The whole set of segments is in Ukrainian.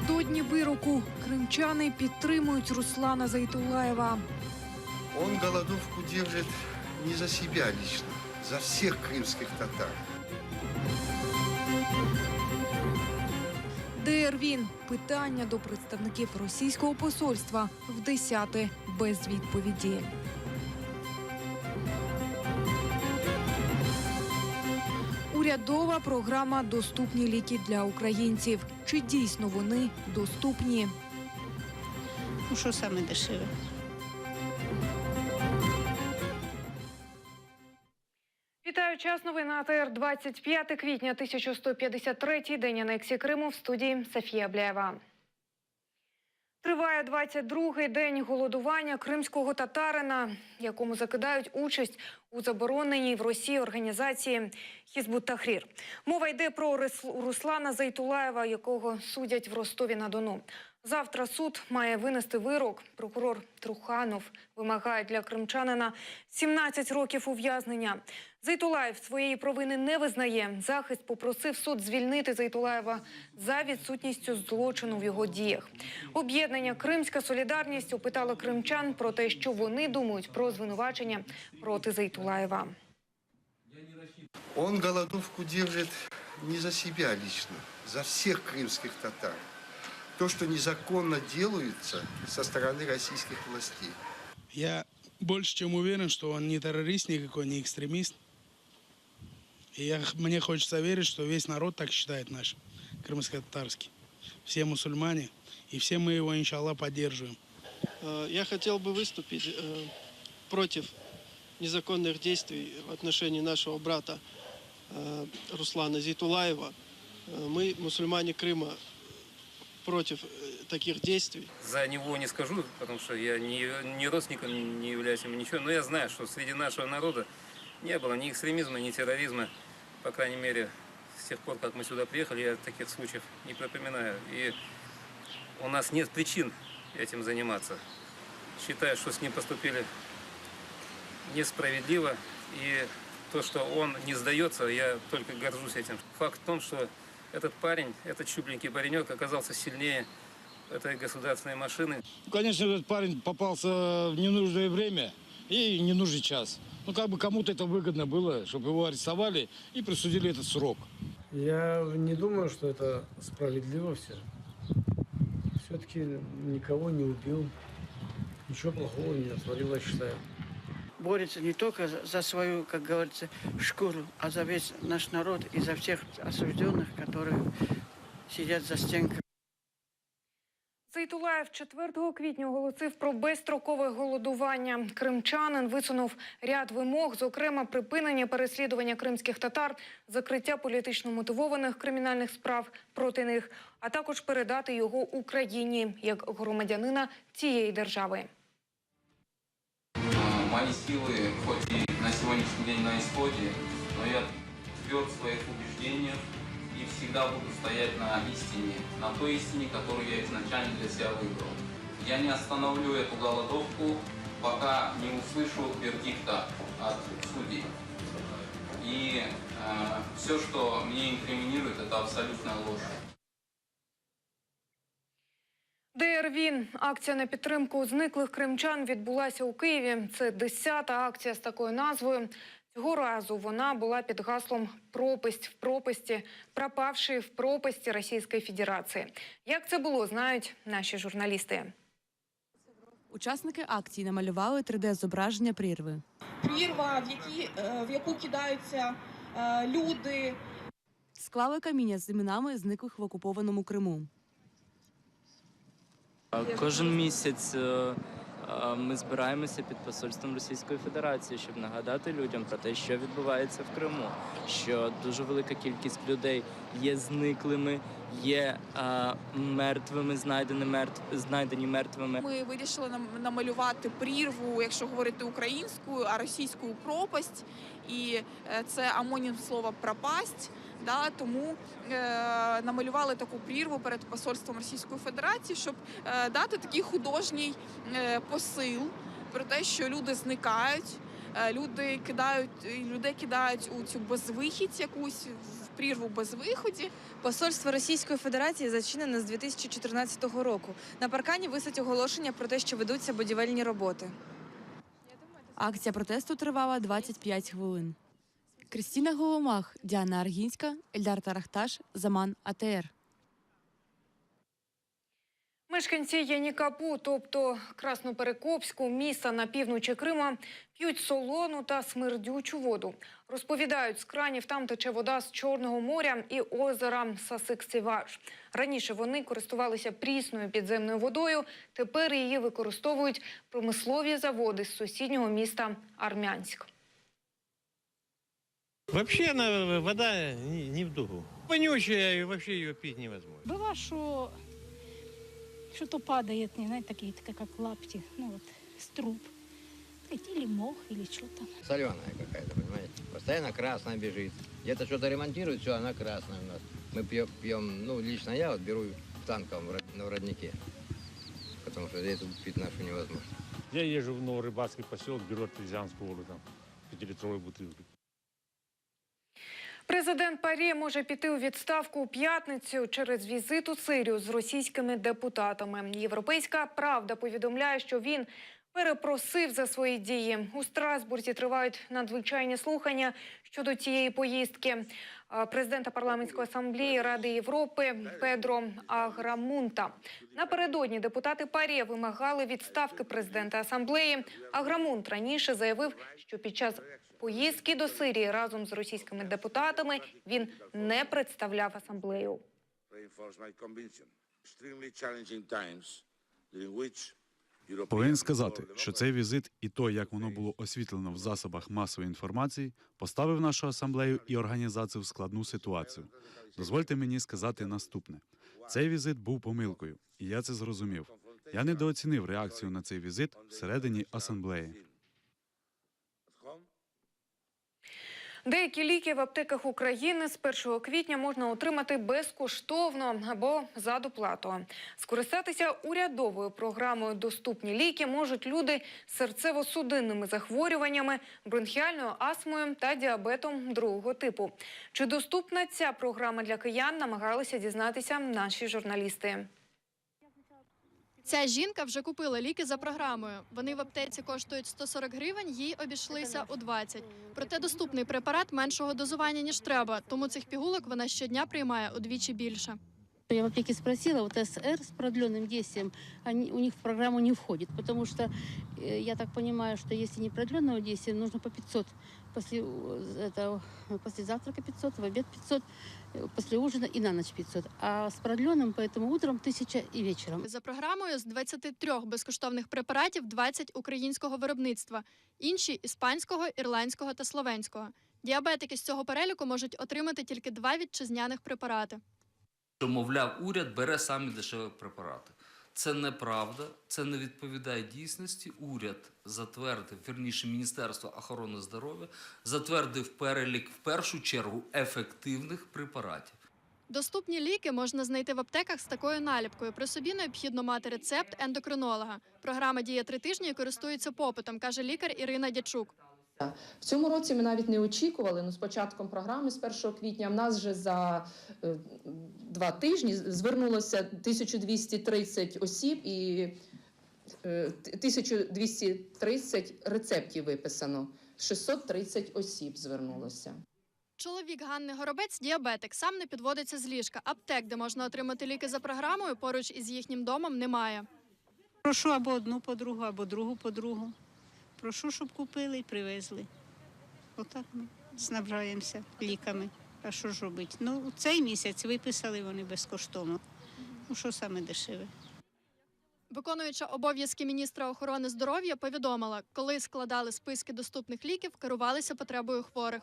Напередодні вироку кримчани підтримують Руслана Зайтулаєва. Он голодовку держит не за себя лично, за всех крымских татар. ДР він. Питання до представників російського посольства в 10-те без відповіді. Урядова програма «Доступні ліки для українців». Чи дійсно вони доступні? Ну, що саме дешеве? Вітаю, час новин на АТР. 25 квітня, 1153-й день анексії Криму. В студії Софія Абляєва. Триває 22-й день голодування кримського татарина, якому закидають участь у забороненій в Росії організації Хізбут-Тахрір. Мова йде про Руслана Зайтулаєва, якого судять в Ростові-на-Дону. Завтра суд має винести вирок. Прокурор Труханов вимагає для кримчанина 17 років ув'язнення. Зайтулаєв своєї провини не визнає. Захист попросив суд звільнити Зайтулаєва за відсутністю злочину в його діях. Об'єднання «Кримська солідарність» опитало кримчан про те, що вони думають про звинувачення проти Зайтулаєва. Он голодовку держит не за себя лично, за всех крымских татар. То, что незаконно делается со стороны российских властей. Я больше чем уверен, что он не террорист никакой, не экстремист. И мне хочется верить, что весь народ так считает наш, крымско-татарский. Все мусульмане, и все мы его, иншаллах, поддерживаем. Я хотел бы выступить против незаконных действий в отношении нашего брата Руслана Зайтулаева. Мы, мусульмане Крыма, против таких действий. За него не скажу, потому что я ни родственником не являюсь ему ничего, но я знаю, что среди нашего народа не было ни экстремизма, ни терроризма, по крайней мере, с тех пор, как мы сюда приехали, я таких случаев не припоминаю. И у нас нет причин этим заниматься. Считаю, что с ним поступили несправедливо, и то, что он не сдается, я только горжусь этим. Факт в том, что этот парень, этот щупленький паренек оказался сильнее этой государственной машины. Конечно, этот парень попался в ненужное время и ненужный час. Ну, как бы кому-то это выгодно было, чтобы его арестовали и присудили этот срок. Я не думаю, что это справедливо все. Все-таки никого не убил, ничего плохого не натворил, я считаю. Борется не только за свою, как говорится, шкуру, а за весь наш народ и за всех осужденных, которые сидят за стенками. Зайтулаєв 4 квітня оголосив про безстрокове голодування. Кримчанин висунув ряд вимог, зокрема припинення переслідування кримських татар, закриття політично мотивованих кримінальних справ проти них, а також передати його Україні як громадянина цієї держави. Мои силы, хоть и на сегодняшний день на исходе, но я тверд в своих убеждениях и всегда буду стоять на истине, на той истине, которую я изначально для себя выбрал. Я не остановлю эту голодовку, пока не услышу вердикта от судей. И все, что мне инкриминирует, это абсолютная ложь. ДР він. Акція на підтримку зниклих кримчан відбулася у Києві. Це 10-та акція з такою назвою. Цього разу вона була під гаслом «Пропасть в пропасті», пропавши в пропасті Російської Федерації. Як це було, знають наші журналісти. Учасники акції намалювали 3D-зображення прірви. Прірва, в яку кидаються люди. Склали каміння з іменами зниклих в окупованому Криму. Кожен місяць ми збираємося під посольством Російської Федерації, щоб нагадати людям про те, що відбувається в Криму, що дуже велика кількість людей є зниклими, є мертвими, знайдені мертвими. Ми вирішили намалювати прірву, якщо говорити українською, а російською пропасть. І це амонім слова «пропасть». Да, тому намалювали таку прірву перед посольством Російської Федерації, щоб дати такий художній посил про те, що люди зникають, людей кидають у цю безвихідь якусь, в прірву без виході. Посольство Російської Федерації зачинене з 2014 року. На паркані висить оголошення про те, що ведуться будівельні роботи. Акція протесту тривала 25 хвилин. Кристина Голомах, Діана Аргінська, Ельдар Тарахташ, Заман АТР. Мешканці Янікапу, тобто Красноперекопську, міста на півночі Крима, п'ють солону та смердючу воду. Розповідають, з кранів там тече вода з Чорного моря і озера Сасик-Сіваш. Раніше вони користувалися прісною підземною водою, тепер її використовують промислові заводи з сусіднього міста Армянськ. Вообще она, вода не в дугу. Вонючая, и вообще ее пить невозможно. Было, что что-то падает, не знаете, такие, как лапти, ну вот, с труб. Или мох, или что там. Соленая какая-то, понимаете? Постоянно красная бежит. Где-то что-то ремонтируют, все, она красная у нас. Мы пьем, ну, лично я вот беру в танковом на роднике. Потому что здесь пить нашу невозможно. Я езжу в Новорыбацкий поселок, беру артезианскую воду, там, 5-литровую бутылку. Президент ПАРЄ може піти у відставку у п'ятницю через візит у Сирію з російськими депутатами. «Європейська правда» повідомляє, що він перепросив за свої дії. У Страсбурзі тривають надзвичайні слухання щодо цієї поїздки. Президента парламентської асамблеї Ради Європи Педро Аграмунта. Напередодні депутати ПАРЄ вимагали відставки президента асамблеї. Аграмунт раніше заявив, що під час поїздки до Сирії разом з російськими депутатами він не представляв асамблею. Повинен сказати, що цей візит і то, як воно було освітлено в засобах масової інформації, поставив нашу асамблею і організацію в складну ситуацію. Дозвольте мені сказати наступне. Цей візит був помилкою, і я це зрозумів. Я недооцінив реакцію на цей візит всередині асамблеї. Деякі ліки в аптеках України з 1 квітня можна отримати безкоштовно або за доплату. Скористатися урядовою програмою «Доступні ліки» можуть люди з серцево-судинними захворюваннями, бронхіальною астмою та діабетом другого типу. Чи доступна ця програма для киян, намагалися дізнатися наші журналісти. Ця жінка вже купила ліки за програмою. Вони в аптеці коштують 140 гривень, їй обійшлися у 20. Проте доступний препарат меншого дозування, ніж треба, тому цих пігулок вона щодня приймає удвічі більше. Я в аптеке спросила, вот СР с продленным действием, у них в программу не входит, потому что я так понимаю, что если не продленного действия, нужно по 500. После завтрака 500, в обед 500, после ужина и на ночь 500. А с продленным, поэтому утром 1000 и вечером. За програмою з 23 безкоштовних препаратів 20 українського виробництва, інші – іспанського, ірландського та словенського. Діабетики з цього переліку можуть отримати тільки 2 вітчизняних препарати. Що, мовляв, уряд бере самі дешеві препарати. Це неправда, це не відповідає дійсності. Уряд затвердив, вірніше, Міністерство охорони здоров'я затвердив перелік, в першу чергу, ефективних препаратів. Доступні ліки можна знайти в аптеках з такою наліпкою. При собі необхідно мати рецепт ендокринолога. Програма діє 3 тижні і користується попитом, каже лікар Ірина Дячук. В цьому році ми навіть не очікували, з початком програми, з 1 квітня, в нас вже за 2 тижні звернулося 1230 осіб і 1230 рецептів виписано. 630 осіб звернулося. Чоловік Ганни Горобець – діабетик, сам не підводиться з ліжка. Аптек, де можна отримати ліки за програмою, поруч із їхнім домом немає. Прошу або одну подругу, або другу подругу. Прошу, щоб купили і привезли. Отак ми снабжаємося ліками. А що ж робити? Ну, цей місяць виписали вони безкоштовно. Ну, що саме дешеве? Виконуюча обов'язки міністра охорони здоров'я повідомила, коли складали списки доступних ліків, керувалися потребою хворих.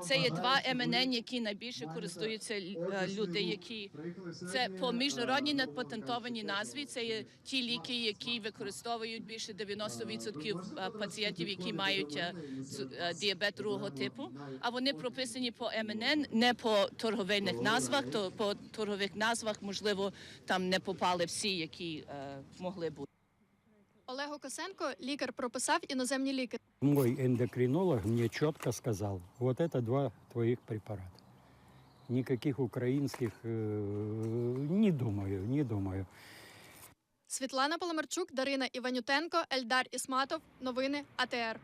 Це є 2 МНН, які найбільше користуються люди, які це по міжнародній непатентованій назві. Це є ті ліки, які використовують більше 90% пацієнтів, які мають діабет другого типу. А вони прописані по МНН, не по торговельних назвах. То по торгових назвах, можливо, там не попали всі, які могли бути. Олег Косенко, лікар, прописав іноземні ліки. Мой эндокринолог мне четко сказал, вот это 2 твоих препарата. никаких украинских, не думаю. Світлана Поломарчук, Дарина Іванютенко, Ельдар Ісматов. Новини АТР.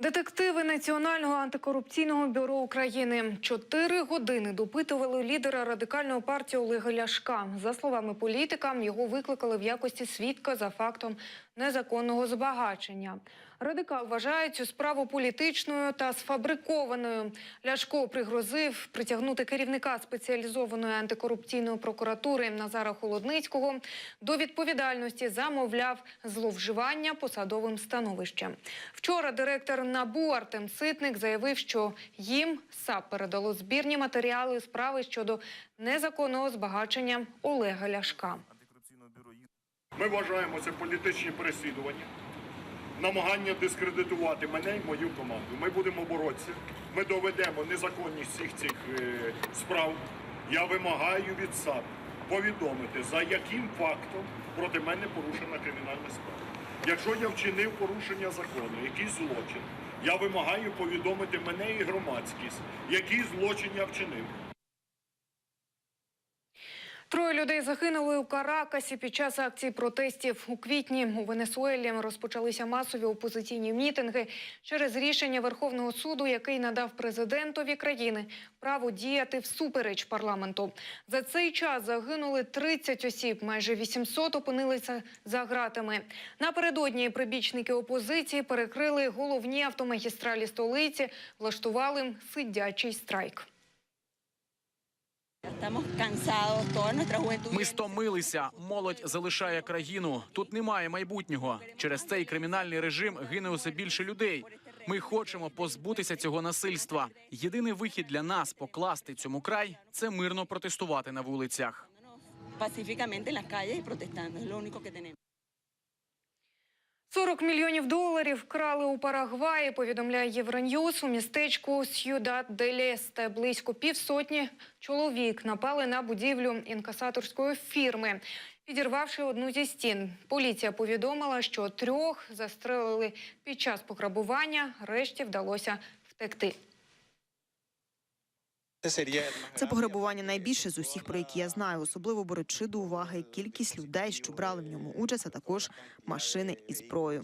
Детективи Національного антикорупційного бюро України 4 години допитували лідера радикальної партії Олега Ляшка. За словами політика, його викликали в якості свідка за фактом незаконного збагачення. Радикал вважає цю справу політичною та сфабрикованою. Ляшко пригрозив притягнути керівника спеціалізованої антикорупційної прокуратури Назара Холодницького до відповідальності за, мовляв, зловживання посадовим становищем. Вчора директор НАБУ Артем Ситник заявив, що їм САП передало збірні матеріали справи щодо незаконного збагачення Олега Ляшка. Ми вважаємо це політичні переслідування, намагання дискредитувати мене і мою команду. Ми будемо боротися, ми доведемо незаконність всіх цих справ. Я вимагаю від САП повідомити, за яким фактом проти мене порушена кримінальна справа. Якщо я вчинив порушення закону, якийсь злочин, я вимагаю повідомити мене і громадськість, який злочин я вчинив. 3 людей загинули у Каракасі під час акцій протестів. У квітні у Венесуелі розпочалися масові опозиційні мітинги через рішення Верховного суду, який надав президентові країни право діяти всупереч парламенту. За цей час загинули 30 осіб, майже 800 опинилися за ґратами. Напередодні прибічники опозиції перекрили головні автомагістралі столиці, влаштували сидячий страйк. Ми стомилися. Молодь залишає країну. Тут немає майбутнього. Через цей кримінальний режим гине усе більше людей. Ми хочемо позбутися цього насильства. Єдиний вихід для нас покласти цьому край – це мирно протестувати на вулицях. 40 мільйонів доларів вкрали у Парагваї, повідомляє Євроньюз. У містечку Сьюдад-дель-Есте близько півсотні чоловік напали на будівлю інкасаторської фірми, підірвавши одну зі стін. Поліція повідомила, що 3 застрелили під час пограбування, решті вдалося втекти. Це пограбування найбільше з усіх, про які я знаю. Особливо беручи до уваги кількість людей, що брали в ньому участь, а також машини і зброю.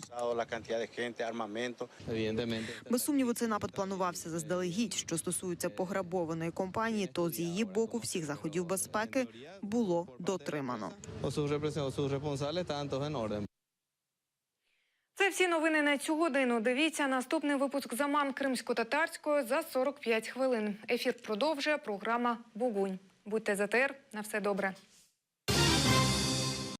Без сумніву, цей напад планувався заздалегідь. Що стосується пограбованої компанії, то з її боку всіх заходів безпеки було дотримано. Це всі новини на цю годину. Дивіться наступний випуск «Заман кримсько-татарської» за 45 хвилин. Ефір продовжує програма «Бугунь». Будьте з АТР. На все добре.